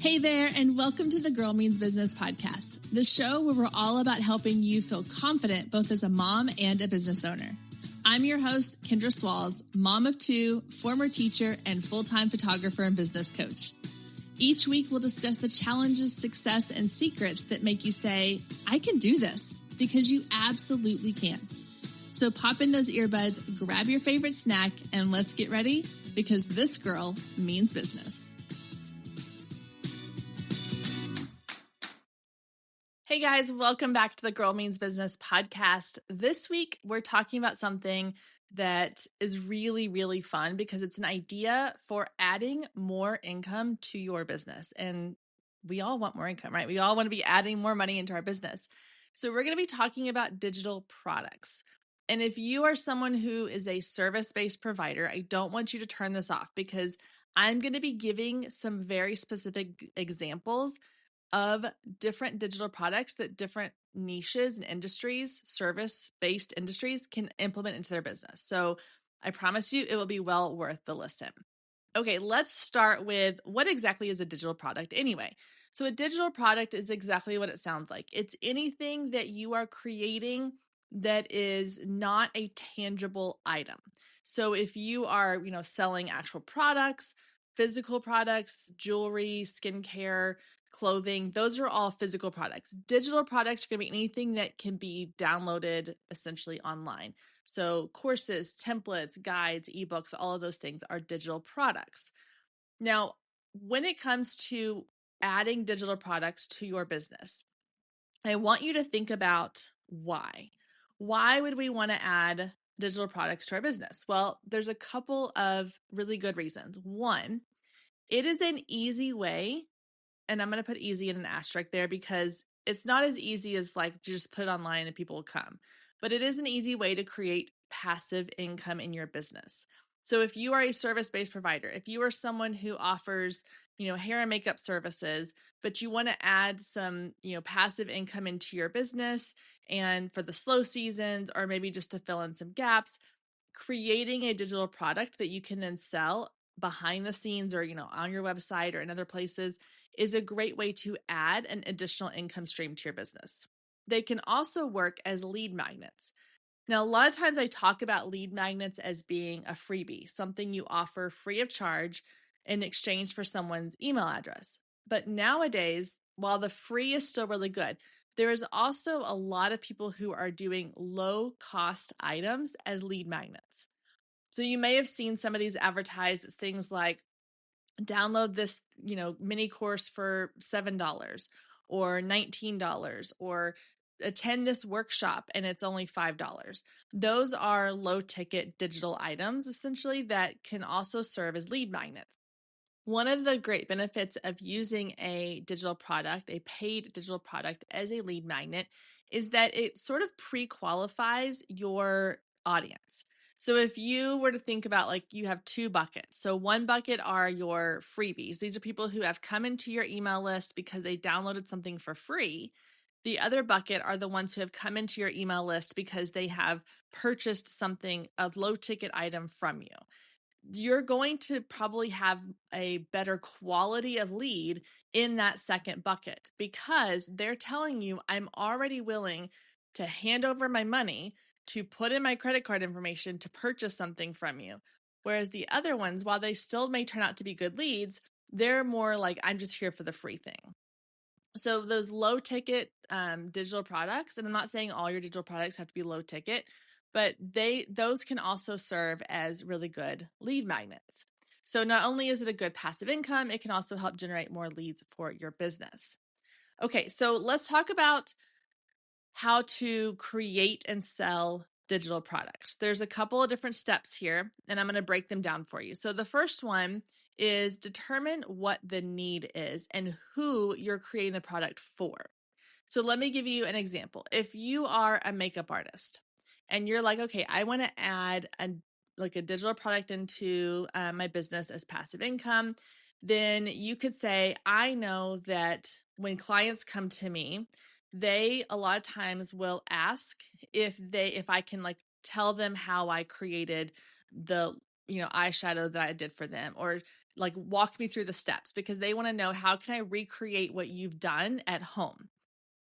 Hey there, and welcome to the Girl Means Business podcast, the show where we're all about helping you feel confident both as a mom and a business owner. I'm your host, Kendra Swalls, mom of two, former teacher, and full-time photographer and business coach. Each week, we'll discuss the challenges, success, and secrets that make you say, I can do this, because you absolutely can. So pop in those earbuds, grab your favorite snack, and let's get ready, because this girl means business. Hey guys, welcome back to the Girl Means Business podcast. This week, we're talking about something that is really, really fun because it's an idea for adding more income to your business. And we all want more income, right? We all want to be adding more money into our business. So we're going to be talking about digital products. And if you are someone who is a service-based provider, I don't want you to turn this off because I'm going to be giving some very specific examples of different digital products that different niches and industries, service-based industries, can implement into their business. So I promise you it will be well worth the listen. Okay, let's start with what exactly is a digital product anyway. So a digital product is exactly what it sounds like. It's anything that you are creating that is not a tangible item. So if you are, selling actual products, physical products, jewelry, skincare, clothing, those are all physical products. Digital products are going to be anything that can be downloaded essentially online. So courses, templates, guides, ebooks, all of those things are digital products. Now, when it comes to adding digital products to your business, I want you to think about why. Why would we want to add digital products to our business? Well, there's a couple of really good reasons. One, it is an easy way, and I'm going to put easy in an asterisk there because it's not as easy as like just put it online and people will come, but it is an easy way to create passive income in your business. So if you are a service-based provider, if you are someone who offers, hair and makeup services, but you want to add some, passive income into your business and for the slow seasons, or maybe just to fill in some gaps, creating a digital product that you can then sell behind the scenes or, on your website or in other places is a great way to add an additional income stream to your business. They can also work as lead magnets. Now, a lot of times I talk about lead magnets as being a freebie, something you offer free of charge in exchange for someone's email address. But nowadays, while the free is still really good, there is also a lot of people who are doing low cost items as lead magnets. So you may have seen some of these advertised as things like download this, mini course for $7 or $19 or attend this workshop and it's only $5. Those are low ticket digital items essentially that can also serve as lead magnets. One of the great benefits of using a digital product, a paid digital product as a lead magnet is that it sort of pre-qualifies your audience. So if you were to think about like you have two buckets. So one bucket are your freebies. These are people who have come into your email list because they downloaded something for free. The other bucket are the ones who have come into your email list because they have purchased something, a low ticket item from you. You're going to probably have a better quality of lead in that second bucket because they're telling you, I'm already willing to hand over my money to put in my credit card information to purchase something from you. Whereas the other ones, while they still may turn out to be good leads, they're more like, I'm just here for the free thing. So those low ticket digital products, and I'm not saying all your digital products have to be low ticket, but those can also serve as really good lead magnets. So not only is it a good passive income, it can also help generate more leads for your business. Okay, so let's talk about how to create and sell digital products. There's a couple of different steps here, and I'm going to break them down for you. So the first one is determine what the need is and who you're creating the product for. So let me give you an example. If you are a makeup artist and you're like, okay, I want to add a digital product into my business as passive income, then you could say, I know that when clients come to me, they a lot of times will ask if I can tell them how I created the eyeshadow that I did for them, or like walk me through the steps, because they want to know, how can I recreate what you've done at home?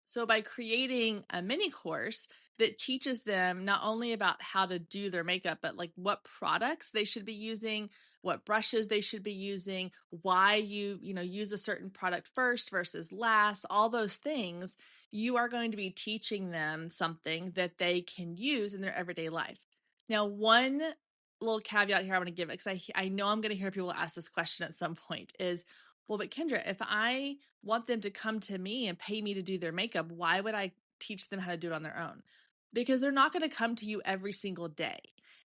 So by creating a mini course that teaches them not only about how to do their makeup, but like what products they should be using, what brushes they should be using, why you use a certain product first versus last, all those things, you are going to be teaching them something that they can use in their everyday life. Now, one little caveat here I want to give, because I know I'm going to hear people ask this question at some point, is, well, but Kendra, if I want them to come to me and pay me to do their makeup, why would I teach them how to do it on their own? Because they're not going to come to you every single day.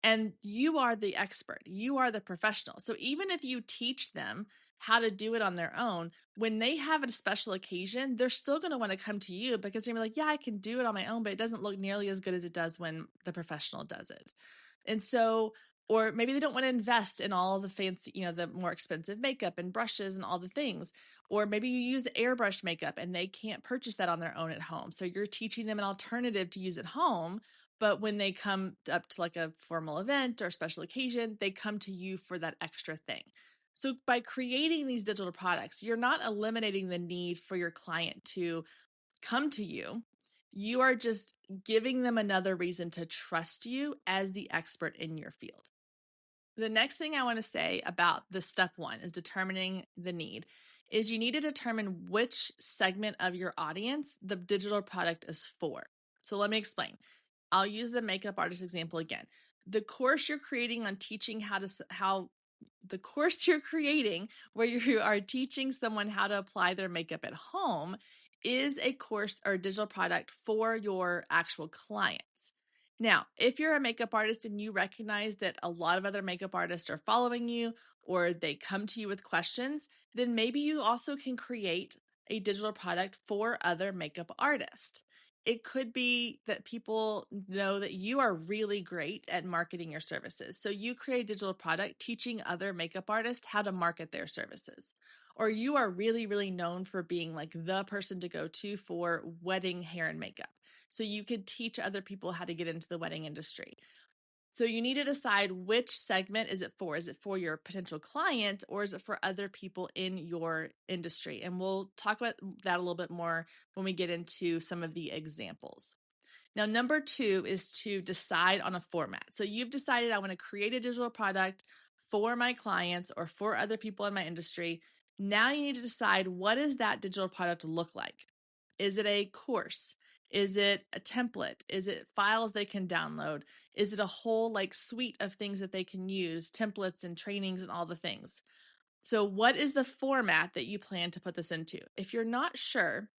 And you are the expert, you are the professional. So even if you teach them how to do it on their own, when they have a special occasion, they're still going to want to come to you, because they're going to be like, yeah, I can do it on my own, but it doesn't look nearly as good as it does when the professional does it. And so, or maybe they don't want to invest in all the fancy, the more expensive makeup and brushes and all the things. Or maybe you use airbrush makeup and they can't purchase that on their own at home. So you're teaching them an alternative to use at home. But when they come up to like a formal event or special occasion, they come to you for that extra thing. So by creating these digital products, you're not eliminating the need for your client to come to you. You are just giving them another reason to trust you as the expert in your field. The next thing I want to say about the step one is determining the need, is you need to determine which segment of your audience the digital product is for. So let me explain. I'll use the makeup artist example again. The course you're creating on teaching the course you're creating where you are teaching someone how to apply their makeup at home is a course or a digital product for your actual clients. Now, if you're a makeup artist and you recognize that a lot of other makeup artists are following you, or they come to you with questions, then maybe you also can create a digital product for other makeup artists. It could be that people know that you are really great at marketing your services. So you create a digital product teaching other makeup artists how to market their services. Or you are really, really known for being like the person to go to for wedding hair and makeup. So you could teach other people how to get into the wedding industry. So you need to decide which segment is it for. Is it for your potential client, or is it for other people in your industry? And we'll talk about that a little bit more when we get into some of the examples. Now, number two is to decide on a format. So you've decided, I want to create a digital product for my clients or for other people in my industry. Now you need to decide, what does that digital product look like? Is it a course? Is it a template? Is it files they can download? Is it a whole like suite of things that they can use, templates and trainings and all the things? So what is the format that you plan to put this into? If you're not sure,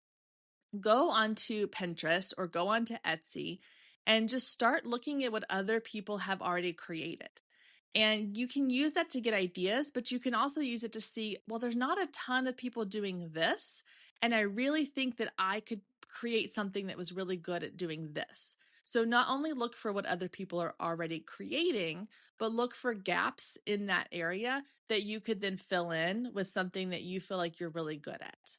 go onto Pinterest or go onto Etsy and just start looking at what other people have already created. And you can use that to get ideas, but you can also use it to see, well, there's not a ton of people doing this. And I really think that I could create something that was really good at doing this. So not only look for what other people are already creating, but look for gaps in that area that you could then fill in with something that you feel like you're really good at.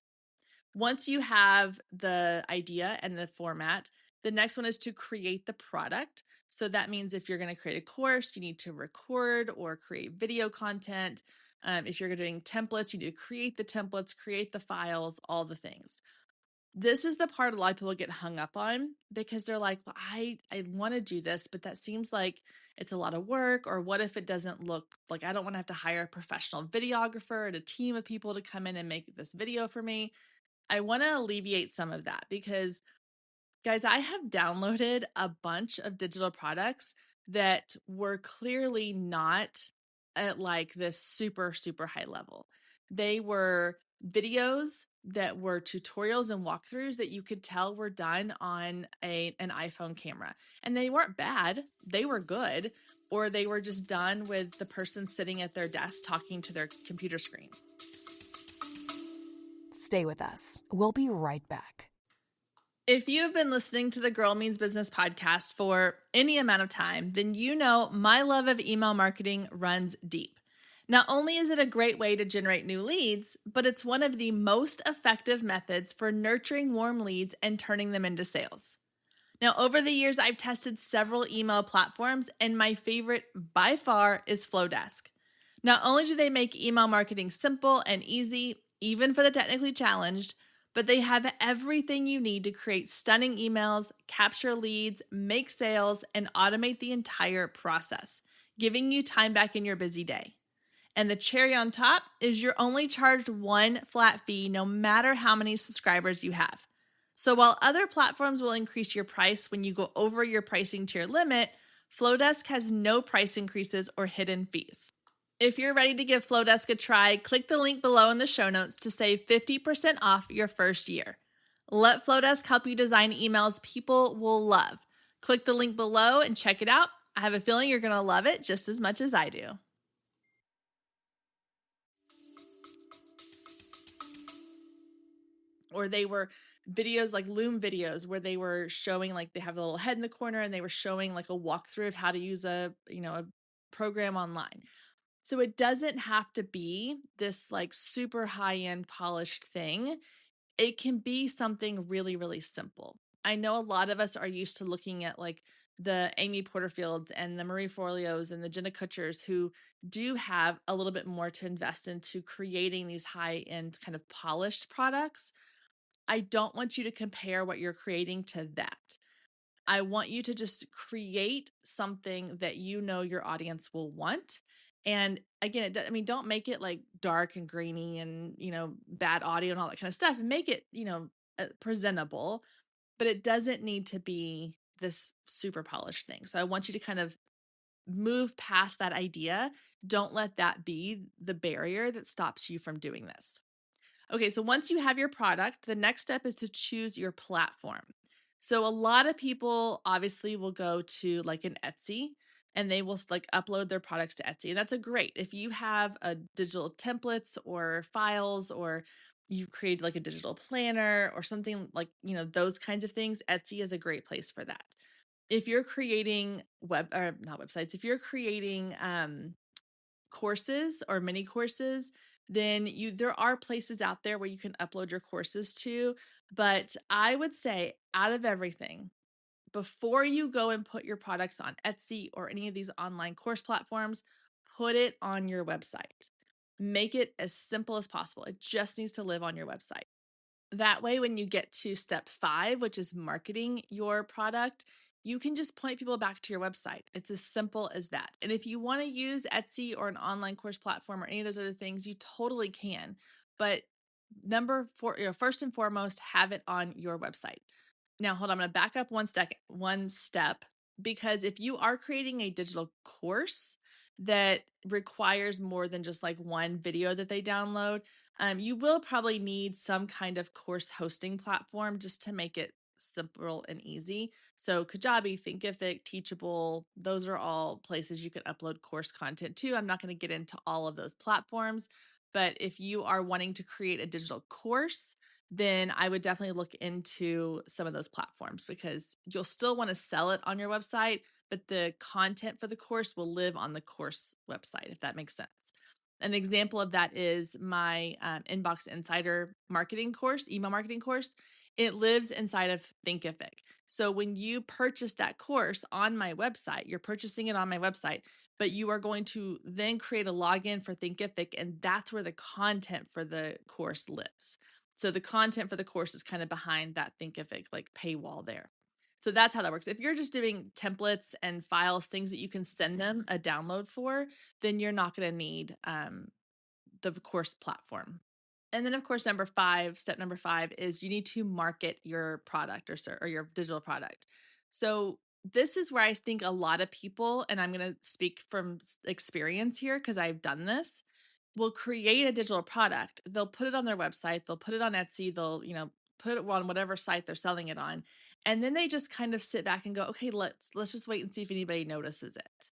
Once you have the idea and the format, the next one is to create the product. So that means if you're going to create a course, you need to record or create video content. If you're doing templates, you need to create the templates, create the files, all the things. This is the part a lot of people get hung up on, because they're like, well, I want to do this, but that seems like it's a lot of work. Or what if it doesn't look like, I don't want to have to hire a professional videographer and a team of people to come in and make this video for me. I want to alleviate some of that, because, guys, I have downloaded a bunch of digital products that were clearly not at like this super, super high level. They were videos that were tutorials and walkthroughs that you could tell were done on an iPhone camera. And they weren't bad, they were good, or they were just done with the person sitting at their desk talking to their computer screen. Stay with us. We'll be right back. If you've been listening to the Girl Means Business podcast for any amount of time, then you know my love of email marketing runs deep. Not only is it a great way to generate new leads, but it's one of the most effective methods for nurturing warm leads and turning them into sales. Now, over the years, I've tested several email platforms, and my favorite by far is Flowdesk. Not only do they make email marketing simple and easy, even for the technically challenged, but they have everything you need to create stunning emails, capture leads, make sales, and automate the entire process, giving you time back in your busy day. And the cherry on top is you're only charged one flat fee no matter how many subscribers you have. So while other platforms will increase your price when you go over your pricing tier limit, Flowdesk has no price increases or hidden fees. If you're ready to give Flowdesk a try, click the link below in the show notes to save 50% off your first year. Let Flowdesk help you design emails people will love. Click the link below and check it out. I have a feeling you're going to love it just as much as I do. Or they were videos like Loom videos where they were showing, like, they have a little head in the corner and they were showing like a walkthrough of how to use a program online. So it doesn't have to be this like super high-end polished thing. It can be something really, really simple. I know a lot of us are used to looking at like the Amy Porterfields and the Marie Forleos and the Jenna Kutchers who do have a little bit more to invest into creating these high-end kind of polished products. I don't want you to compare what you're creating to that. I want you to just create something that you know your audience will want. And again, don't make it like dark and grainy and, bad audio and all that kind of stuff. Make it, presentable, but it doesn't need to be this super polished thing. So I want you to kind of move past that idea. Don't let that be the barrier that stops you from doing this. Okay, so once you have your product, the next step is to choose your platform. So a lot of people obviously will go to like an Etsy and they will like upload their products to Etsy. And that's a great. If you have a digital templates or files or you've created like a digital planner or something like, those kinds of things, Etsy is a great place for that. If you're creating not websites, if you're creating courses or mini courses, then there are places out there where you can upload your courses to. But I would say out of everything, before you go and put your products on Etsy or any of these online course platforms, put it on your website. Make it as simple as possible. It just needs to live on your website. That way, when you get to step 5, which is marketing your product, you can just point people back to your website. It's as simple as that. And if you want to use Etsy or an online course platform or any of those other things, you totally can. But number 4, first and foremost, have it on your website. Now, hold on, I'm going to back up one step, because if you are creating a digital course that requires more than just like one video that they download, you will probably need some kind of course hosting platform just to make it simple and easy. So Kajabi, Thinkific, Teachable, those are all places you can upload course content to. I'm not going to get into all of those platforms, but if you are wanting to create a digital course, then I would definitely look into some of those platforms, because you'll still want to sell it on your website, but the content for the course will live on the course website, if that makes sense. An example of that is my Inbox Insider marketing course, email marketing course. It lives inside of Thinkific. So when you purchase that course on my website, you're purchasing it on my website, but you are going to then create a login for Thinkific, and that's where the content for the course lives. So the content for the course is kind of behind that Thinkific like paywall there. So that's how that works. If you're just doing templates and files, things that you can send them a download for, then you're not going to need the course platform. And then, of course, step number 5 is you need to market your product or your digital product. So this is where I think a lot of people, and I'm going to speak from experience here because I've done this, will create a digital product. They'll put it on their website. They'll put it on Etsy. They'll, put it on whatever site they're selling it on. And then they just kind of sit back and go, okay, let's just wait and see if anybody notices it.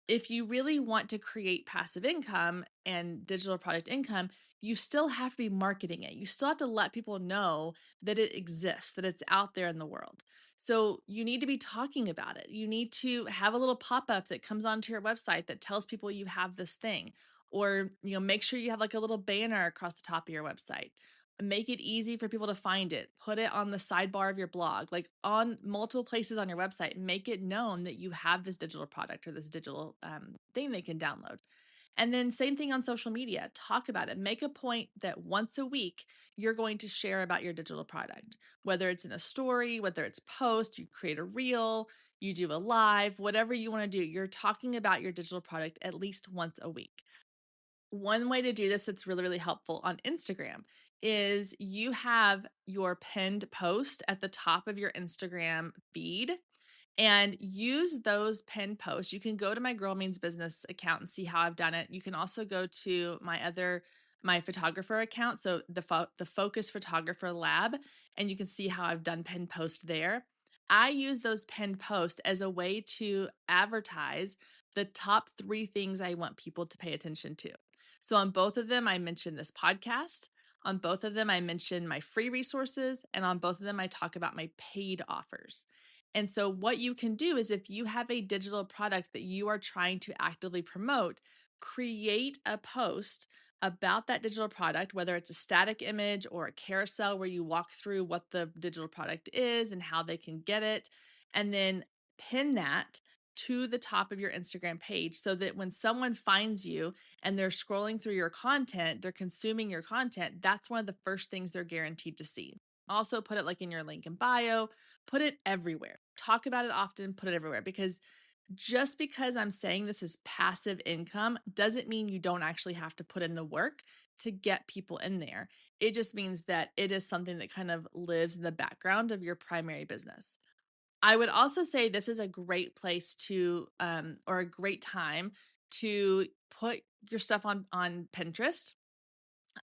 If you really want to create passive income and digital product income, you still have to be marketing it. You still have to let people know that it exists, that it's out there in the world. So you need to be talking about it. You need to have a little pop-up that comes onto your website that tells people you have this thing, or make sure you have like a little banner across the top of your website. Make it easy for people to find it. Put it on the sidebar of your blog, like on multiple places on your website. Make it known that you have this digital product or this digital thing they can download. And then same thing on social media. Talk about it. Make a point that once a week you're going to share about your digital product, whether it's in a story, whether it's post, you create a reel, you do a live, whatever you want to do. You're talking about your digital product at least once a week. One way to do this that's really, really helpful on Instagram is you have your pinned post at the top of your Instagram feed and use those pinned posts. You can go to my Girl Means Business account and see how I've done it. You can also go to my photographer account, so the Focus Photographer Lab, and you can see how I've done pinned posts there. I use those pinned posts as a way to advertise the top 3 things I want people to pay attention to. So on both of them, I mention this podcast. On both of them, I mention my free resources. And on both of them, I talk about my paid offers. And so, what you can do is if you have a digital product that you are trying to actively promote, create a post about that digital product, whether it's a static image or a carousel where you walk through what the digital product is and how they can get it, and then pin that to the top of your Instagram page so that when someone finds you and they're scrolling through your content, they're consuming your content, that's one of the first things they're guaranteed to see. Also, put it like in your link in bio, put it everywhere. Talk about it often, put it everywhere, because just because I'm saying this is passive income doesn't mean you don't actually have to put in the work to get people in there. It just means that it is something that kind of lives in the background of your primary business. I would also say this is a great place to, or a great time to put your stuff on Pinterest.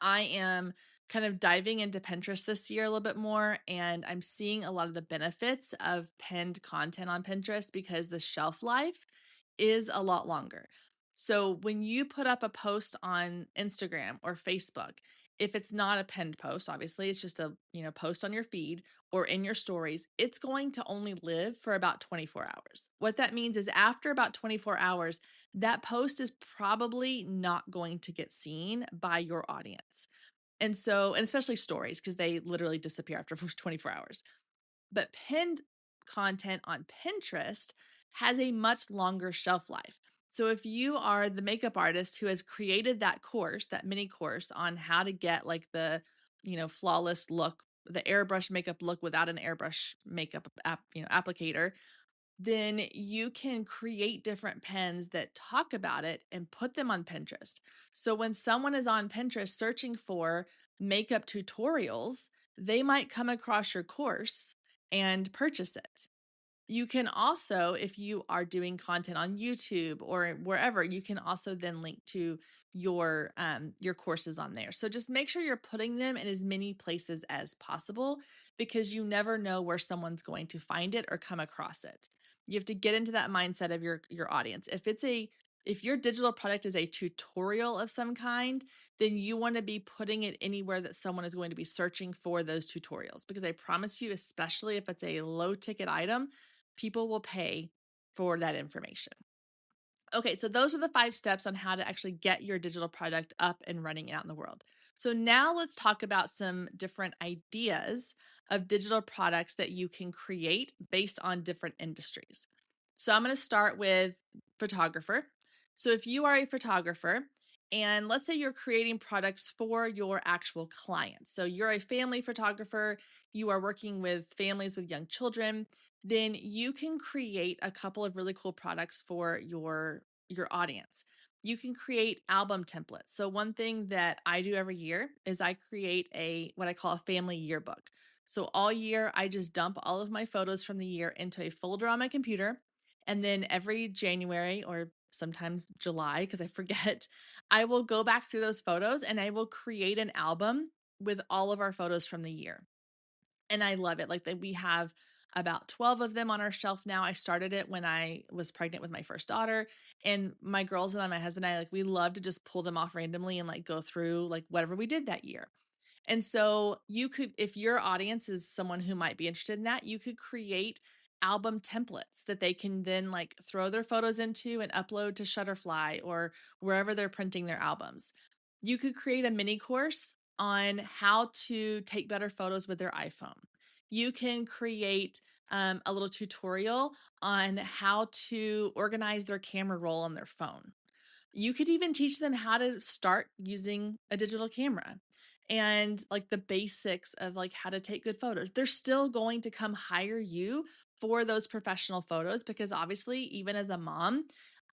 I am kind of diving into Pinterest this year a little bit more, and I'm seeing a lot of the benefits of pinned content on Pinterest because the shelf life is a lot longer. So when you put up a post on Instagram or Facebook, if it's not a pinned post, obviously it's just a, post on your feed or in your stories, it's going to only live for about 24 hours. What that means is after about 24 hours, that post is probably not going to get seen by your audience. And so, and especially stories, because they literally disappear after 24 hours. But pinned content on Pinterest has a much longer shelf life. So if you are the makeup artist who has created that course, that mini course on how to get like the, flawless look, the airbrush makeup look without an airbrush makeup applicator, then you can create different pens that talk about it and put them on Pinterest. So when someone is on Pinterest searching for makeup tutorials, they might come across your course and purchase it. You can also, if you are doing content on YouTube or wherever, you can also then link to your courses on there. So just make sure you're putting them in as many places as possible because you never know where someone's going to find it or come across it. You have to get into that mindset of your audience. If your digital product is a tutorial of some kind, then you want to be putting it anywhere that someone is going to be searching for those tutorials. Because I promise you, especially if it's a low ticket item, people will pay for that information. Okay, so those are the 5 steps on how to actually get your digital product up and running out in the world. So now let's talk about some different ideas of digital products that you can create based on different industries. So I'm going to start with photographer. So if you are a photographer, and let's say you're creating products for your actual clients. So you're a family photographer, you are working with families with young children, then you can create a couple of really cool products for your audience. You can create album templates. So one thing that I do every year is I create what I call a family yearbook. So all year I just dump all of my photos from the year into a folder on my computer, and then every January or sometimes July because I forget, I will go back through those photos and I will create an album with all of our photos from the year. And I love it. Like that we have about 12 of them on our shelf now. I started it when I was pregnant with my first daughter, and my girls and I, my husband and I, like we love to just pull them off randomly and like go through like whatever we did that year. And so you could, if your audience is someone who might be interested in that, you could create album templates that they can then like throw their photos into and upload to Shutterfly or wherever they're printing their albums. You could create a mini course on how to take better photos with their iPhone. You can create a little tutorial on how to organize their camera roll on their phone. You could even teach them how to start using a digital camera and like the basics of like how to take good photos. They're still going to come hire you for those professional photos because obviously even as a mom,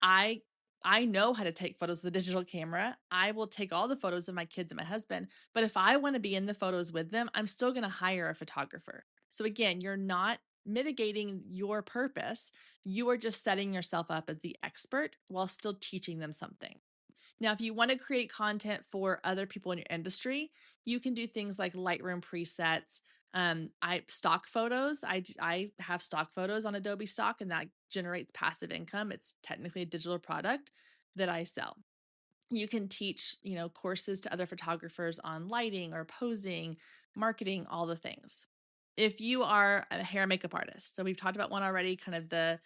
I I know how to take photos with a digital camera. I will take all the photos of my kids and my husband, but if I want to be in the photos with them, I'm still going to hire a photographer. So again, you're not mitigating your purpose, you are just setting yourself up as the expert while still teaching them something. Now, if you want to create content for other people in your industry, you can do things like Lightroom presets. I stock photos. I have stock photos on Adobe Stock, and that generates passive income. It's technically a digital product that I sell. You can teach, courses to other photographers on lighting or posing, marketing, all the things. If you are a hair and makeup artist, so we've talked about one already, kind of the,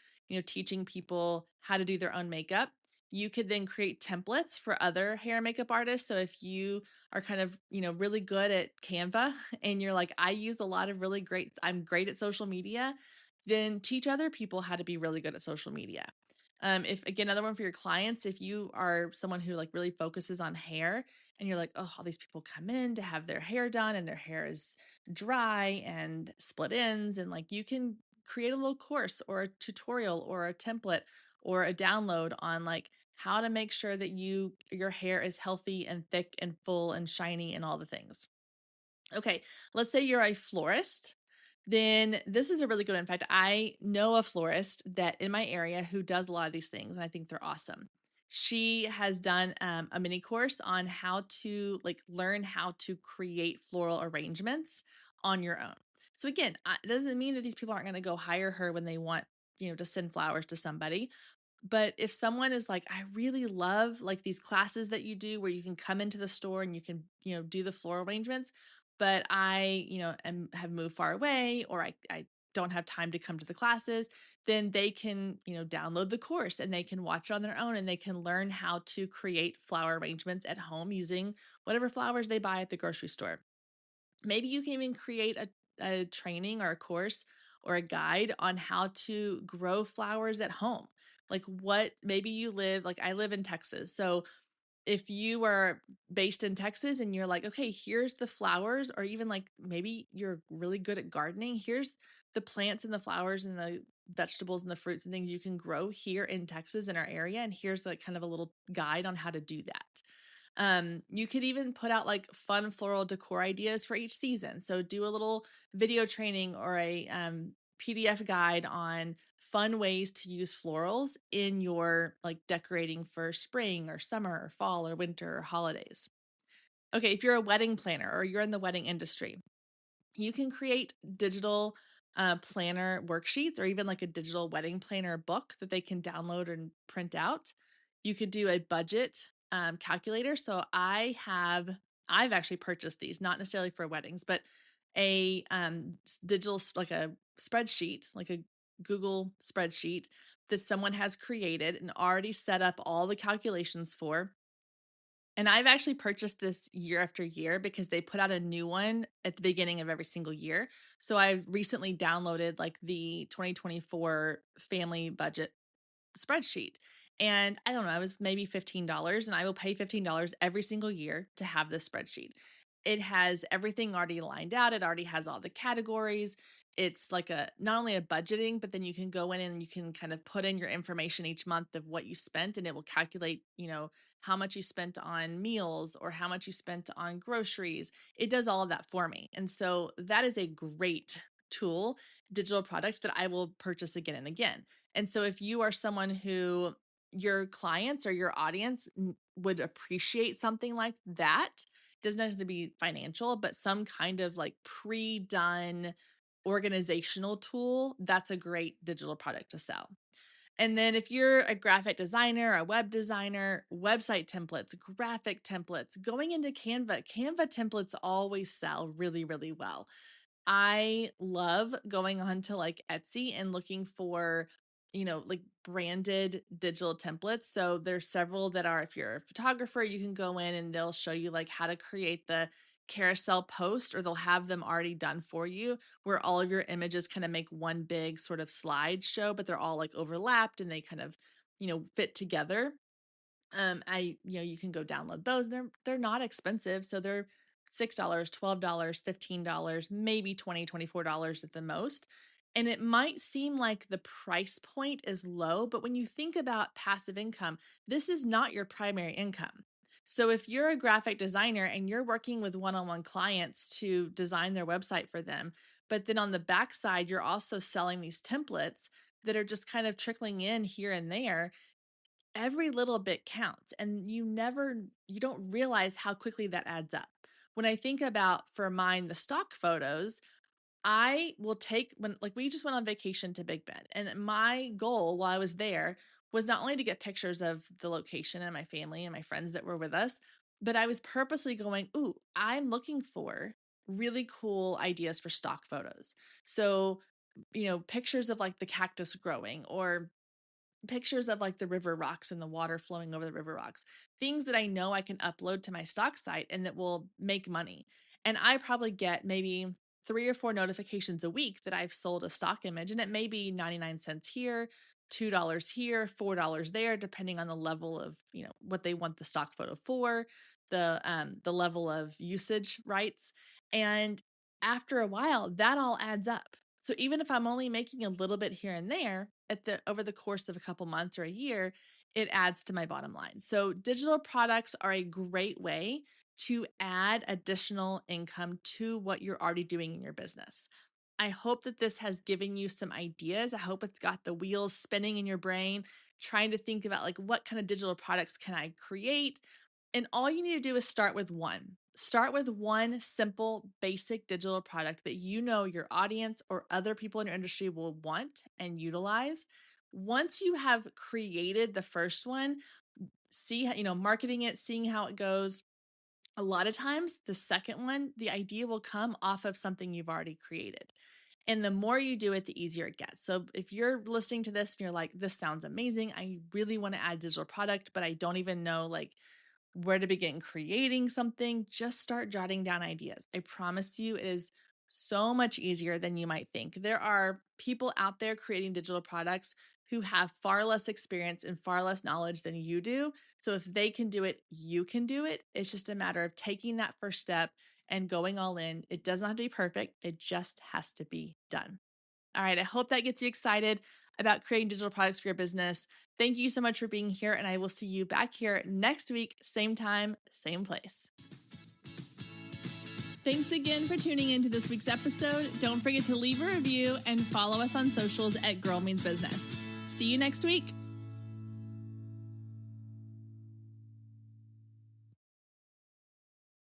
teaching people how to do their own makeup. You could then create templates for other hair and makeup artists. So if you are kind of, really good at Canva and you're like, I use a lot of I'm great at social media, then teach other people how to be really good at social media. If again, another one for your clients, if you are someone who like really focuses on hair and you're like, oh, all these people come in to have their hair done and their hair is dry and split ends, and like you can create a little course or a tutorial or a template or a download on like how to make sure that your hair is healthy and thick and full and shiny and all the things. Okay, let's say you're a florist. Then this is a really good one. In fact, I know a florist that in my area who does a lot of these things, and I think they're awesome. She has done a mini course on how to like learn how to create floral arrangements on your own. So again, it doesn't mean that these people aren't going to go hire her when they want, to send flowers to somebody. But if someone is like, I really love like these classes that you do where you can come into the store and you can, do the floral arrangements, but I, have moved far away or I don't have time to come to the classes, then they can, download the course and they can watch it on their own and they can learn how to create flower arrangements at home using whatever flowers they buy at the grocery store. Maybe you can even create a training or a course or a guide on how to grow flowers at home. Like maybe you live, like I live in Texas. So if you are based in Texas and you're like, okay, here's the flowers, or even like maybe you're really good at gardening, here's the plants and the flowers and the vegetables and the fruits and things you can grow here in Texas in our area. And here's like kind of a little guide on how to do that. You could even put out like fun floral decor ideas for each season. So do a little video training or a PDF guide on fun ways to use florals in your like decorating for spring or summer or fall or winter or holidays. Okay, if you're a wedding planner or you're in the wedding industry, you can create digital planner worksheets or even like a digital wedding planner book that they can download and print out. You could do a budget calculator. So I've actually purchased these, not necessarily for weddings, but a digital, like a spreadsheet, like a Google spreadsheet that someone has created and already set up all the calculations for. And I've actually purchased this year after year because they put out a new one at the beginning of every single year. So I recently downloaded like the 2024 family budget spreadsheet. And I don't know, it was maybe $15, and I will pay $15 every single year to have this spreadsheet. It has everything already lined out. It already has all the categories. It's like not only a budgeting, but then you can go in and you can kind of put in your information each month of what you spent, and it will calculate, how much you spent on meals or how much you spent on groceries. It does all of that for me. And so that is a great tool, digital product that I will purchase again and again. And so if you are someone who your clients or your audience would appreciate something like that, doesn't have to be financial, but some kind of like pre-done organizational tool, that's a great digital product to sell. And then if you're a graphic designer, a web designer, website templates, graphic templates, going into Canva templates always sell really, really well. I love going on to like Etsy and looking for, like branded digital templates. So there's several that are, if you're a photographer, you can go in and they'll show you like how to create the carousel post, or they'll have them already done for you where all of your images kind of make one big sort of slideshow, but they're all like overlapped and they kind of, fit together. You can go download those. They're not expensive. So they're $6, $12, $15, maybe $24 at the most. And it might seem like the price point is low, but when you think about passive income, this is not your primary income. So if you're a graphic designer and you're working with one-on-one clients to design their website for them, but then on the backside, you're also selling these templates that are just kind of trickling in here and there, every little bit counts, and you don't realize how quickly that adds up. When I think about, for mine, the stock photos, I will take, when, like, we just went on vacation to Big Bend, and my goal while I was there was not only to get pictures of the location and my family and my friends that were with us, but I was purposely going, ooh, I'm looking for really cool ideas for stock photos. So, pictures of like the cactus growing, or pictures of like the river rocks and the water flowing over the river rocks, things that I know I can upload to my stock site and that will make money. And I probably get maybe 3 or 4 notifications a week that I've sold a stock image, and it may be 99 cents here, $2 here, $4 there, depending on the level of, what they want the stock photo for, the level of usage rights. And after a while, that all adds up. So even if I'm only making a little bit here and there over the course of a couple months or a year, it adds to my bottom line. So digital products are a great way to add additional income to what you're already doing in your business. I hope that this has given you some ideas. I hope it's got the wheels spinning in your brain, trying to think about like, what kind of digital products can I create? And all you need to do is start with one. Start with one simple, basic digital product that your audience or other people in your industry will want and utilize. Once you have created the first one, marketing it, seeing how it goes. A lot of times, the second one, the idea will come off of something you've already created. And the more you do it, the easier it gets. So if you're listening to this and you're like, this sounds amazing, I really want to add digital product, but I don't even know like where to begin creating something, just start jotting down ideas. I promise you, it is so much easier than you might think. There are people out there creating digital products who have far less experience and far less knowledge than you do. So if they can do it, you can do it. It's just a matter of taking that first step and going all in. It doesn't have to be perfect, it just has to be done. All right, I hope that gets you excited about creating digital products for your business. Thank you so much for being here, and I will see you back here next week, same time, same place. Thanks again for tuning into this week's episode. Don't forget to leave a review and follow us on socials at Girl Means Business. See you next week.